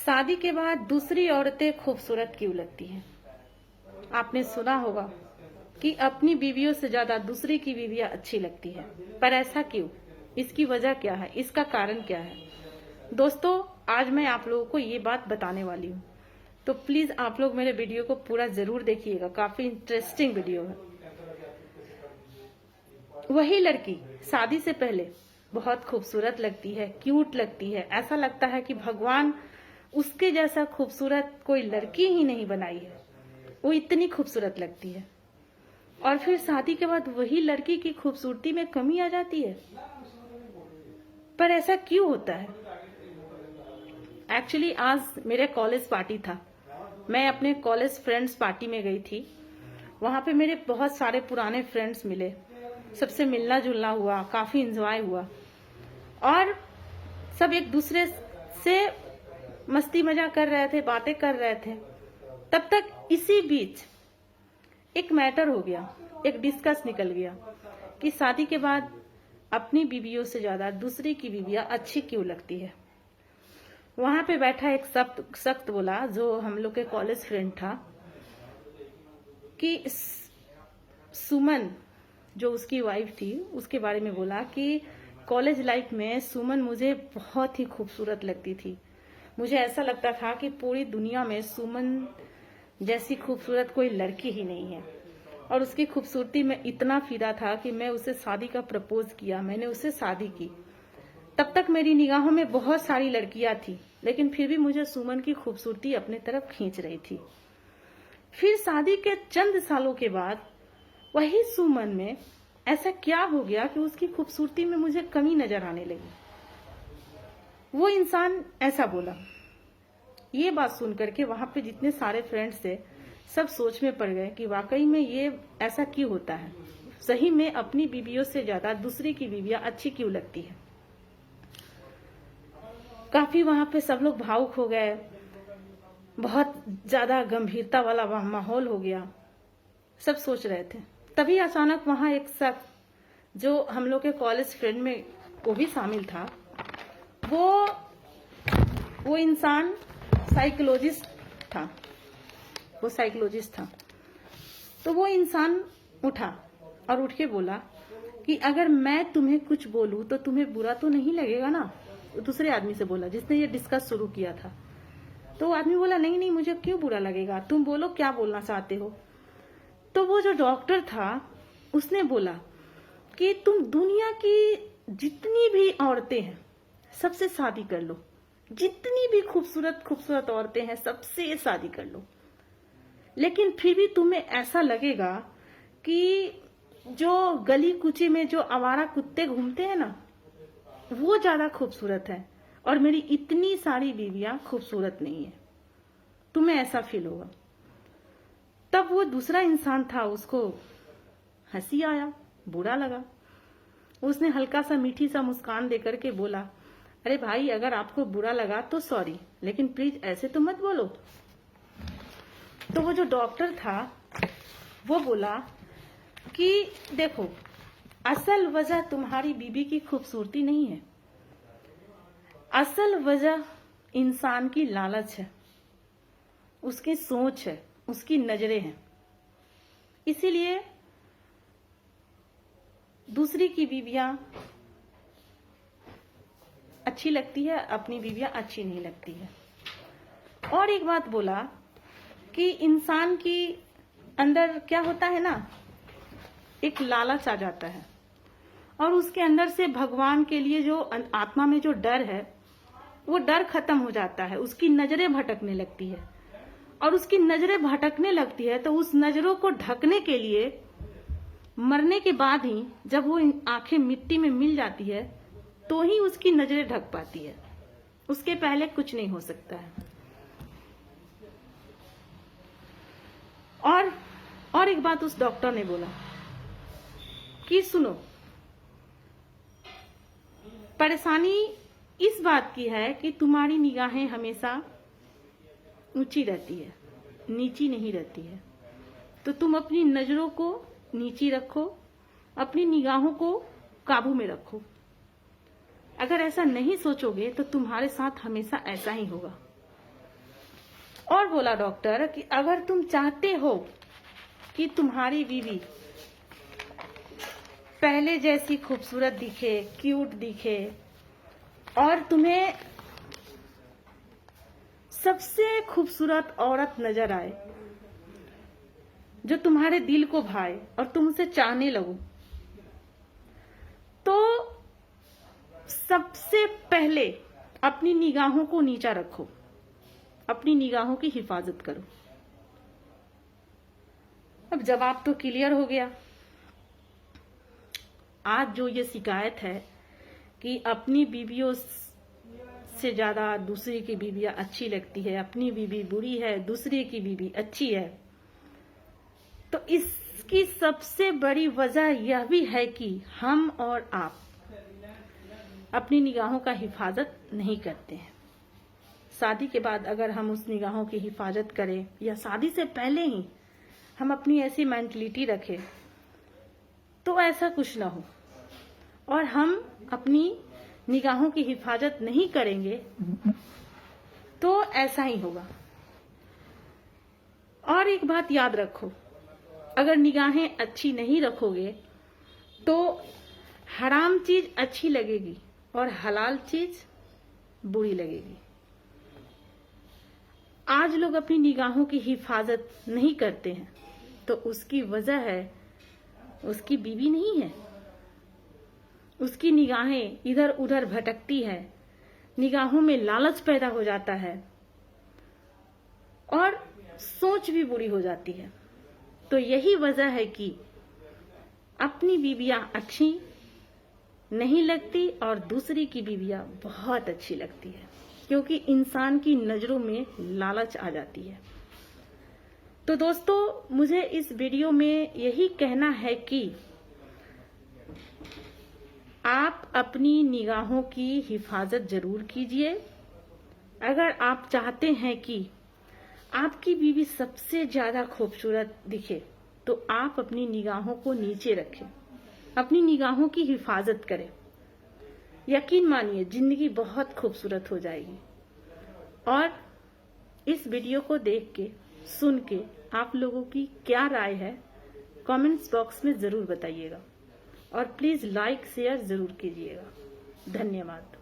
शादी के बाद दूसरी औरतें खूबसूरत क्यों लगती हैं? आपने सुना होगा कि अपनी बीवियों से ज्यादा दूसरी की बीवियां अच्छी लगती है, पर ऐसा क्यों? इसकी वजह क्या है? इसका कारण क्या है? दोस्तों, आज मैं आप लोगों को ये बात बताने वाली हूँ, तो प्लीज आप लोग मेरे वीडियो को पूरा जरूर देखिएगा। काफी इंटरेस्टिंग वीडियो है। वही लड़की शादी से पहले बहुत खूबसूरत लगती है, क्यूट लगती है, ऐसा लगता है कि भगवान उसके जैसा खूबसूरत कोई लड़की ही नहीं बनाई है, वो इतनी खूबसूरत लगती है। और फिर शादी के बाद वही लड़की की खूबसूरती में कमी आ जाती है। पर ऐसा क्यों होता है? एक्चुअली आज मेरे कॉलेज पार्टी था। मैं अपने कॉलेज फ्रेंड्स पार्टी में गई थी। वहां पे मेरे बहुत सारे पुराने फ्रेंड्स मिले, सबसे मिलना जुलना हुआ, काफी एंजॉय हुआ और सब एक दूसरे से मस्ती मजा कर रहे थे, बातें कर रहे थे। तब तक इसी बीच एक मैटर हो गया, एक डिस्कस निकल गया कि शादी के बाद अपनी बीवियों से ज्यादा दूसरी की बीवियां अच्छी क्यों लगती है। वहां पे बैठा एक सख्त बोला, जो हम लोग के कॉलेज फ्रेंड था, कि सुमन जो उसकी वाइफ थी उसके बारे में बोला कि कॉलेज लाइफ में सुमन मुझे बहुत ही खूबसूरत लगती थी। मुझे ऐसा लगता था कि पूरी दुनिया में सुमन जैसी खूबसूरत कोई लड़की ही नहीं है। और उसकी खूबसूरती में इतना फिदा था कि मैं उसे शादी का प्रपोज किया, मैंने उसे शादी की। तब तक मेरी निगाहों में बहुत सारी लड़कियां थी, लेकिन फिर भी मुझे सुमन की खूबसूरती अपने तरफ खींच रही थी। फिर शादी के चंद सालों के बाद वही सुमन में ऐसा क्या हो गया कि उसकी खूबसूरती में मुझे कमी नजर आने लगी। वो इंसान ऐसा बोला। ये बात सुनकर के वहां पे जितने सारे फ्रेंड्स थे सब सोच में पड़ गए कि वाकई में ये ऐसा क्यों होता है। सही में अपनी बीवियों से ज्यादा दूसरी की बीवियां अच्छी क्यों लगती है। काफी वहां पे सब लोग भावुक हो गए, बहुत ज्यादा गंभीरता वाला माहौल हो गया। सब सोच रहे थे। तभी अचानक वहां एक शख्स जो हम लोग के कॉलेज फ्रेंड में वो भी शामिल था, वो इंसान साइकोलॉजिस्ट था। वो साइकोलॉजिस्ट था। तो वो इंसान उठा और उठ के बोला कि अगर मैं तुम्हें कुछ बोलूं तो तुम्हें बुरा तो नहीं लगेगा ना। दूसरे आदमी से बोला जिसने ये डिस्कस शुरू किया था। तो वो आदमी बोला, नहीं नहीं, मुझे क्यों बुरा लगेगा, तुम बोलो क्या बोलना चाहते हो। तो वो जो डॉक्टर था उसने बोला कि तुम दुनिया की जितनी भी औरतें हैं सबसे शादी कर लो, जितनी भी खूबसूरत खूबसूरत औरतें हैं सबसे शादी कर लो, लेकिन फिर भी तुम्हें ऐसा लगेगा कि जो गली कुची में जो आवारा कुत्ते घूमते हैं ना, वो ज्यादा खूबसूरत है और मेरी इतनी सारी बीवियां खूबसूरत नहीं है। तुम्हें ऐसा फील होगा। तब वो दूसरा इंसान था, उसको हंसी आया, बुरा लगा। उसने हल्का सा मीठी सा मुस्कान देकर के बोला, अरे भाई, अगर आपको बुरा लगा तो सॉरी, लेकिन प्लीज ऐसे तो मत बोलो। तो वो जो डॉक्टर था वो बोला कि देखो, असल वजह तुम्हारी बीबी की खूबसूरती नहीं है, असल वजह इंसान की लालच है, उसकी सोच है, उसकी नजरें हैं। इसीलिए दूसरी की बीवियां अच्छी लगती है, अपनी बीवियां अच्छी नहीं लगती है। और एक बात बोला कि इंसान की अंदर क्या होता है ना, एक लालच आ जाता है और उसके अंदर से भगवान के लिए जो आत्मा में जो डर है वो डर खत्म हो जाता है। उसकी नजरें भटकने लगती है और उसकी नजरें भटकने लगती है तो उस नजरों को ढकने के लिए मरने के बाद ही, जब वो आंखें मिट्टी में मिल जाती है तो ही उसकी नजरें ढक पाती है, उसके पहले कुछ नहीं हो सकता है। और एक बात उस डॉक्टर ने बोला कि सुनो, परेशानी इस बात की है कि तुम्हारी निगाहें हमेशा ऊंची रहती है, नीची नहीं रहती है। तो तुम अपनी नजरों को नीची रखो, अपनी निगाहों को काबू में रखो। अगर ऐसा नहीं सोचोगे तो तुम्हारे साथ हमेशा ऐसा ही होगा। और बोला डॉक्टर कि अगर तुम चाहते हो कि तुम्हारी बीवी पहले जैसी खूबसूरत दिखे, क्यूट दिखे और तुम्हें सबसे खूबसूरत औरत नजर आए, जो तुम्हारे दिल को भाए और तुम उसे चाहने लगो, तो सबसे पहले अपनी निगाहों को नीचा रखो, अपनी निगाहों की हिफाजत करो। अब जवाब तो क्लियर हो गया। आज जो ये शिकायत है कि अपनी बीवियों से ज्यादा दूसरे की बीवियां अच्छी लगती है, अपनी बीवी बुरी है, दूसरे की बीवी अच्छी है, तो इसकी सबसे बड़ी वजह यह भी है कि हम और आप अपनी निगाहों का हिफाजत नहीं करते हैं। शादी के बाद अगर हम उस निगाहों की हिफाजत करें या शादी से पहले ही हम अपनी ऐसी मेंटलिटी रखें तो ऐसा कुछ ना हो, और हम अपनी निगाहों की हिफाजत नहीं करेंगे तो ऐसा ही होगा। और एक बात याद रखो, अगर निगाहें अच्छी नहीं रखोगे तो हराम चीज अच्छी लगेगी और हलाल चीज बुरी लगेगी। आज लोग अपनी निगाहों की हिफाजत नहीं करते हैं तो उसकी वजह है उसकी बीवी नहीं है, उसकी निगाहें इधर उधर भटकती है, निगाहों में लालच पैदा हो जाता है और सोच भी बुरी हो जाती है। तो यही वजह है कि अपनी बीवियां अच्छी नहीं लगती और दूसरी की बीवियां बहुत अच्छी लगती है, क्योंकि इंसान की नजरों में लालच आ जाती है। तो दोस्तों, मुझे इस वीडियो में यही कहना है कि आप अपनी निगाहों की हिफाजत जरूर कीजिए। अगर आप चाहते हैं कि आपकी बीवी सबसे ज्यादा खूबसूरत दिखे तो आप अपनी निगाहों को नीचे रखें, अपनी निगाहों की हिफाजत करें। यकीन मानिए जिंदगी बहुत खूबसूरत हो जाएगी। और इस वीडियो को देख के, सुन के आप लोगों की क्या राय है कमेंट्स बॉक्स में जरूर बताइएगा और प्लीज लाइक शेयर जरूर कीजिएगा। धन्यवाद।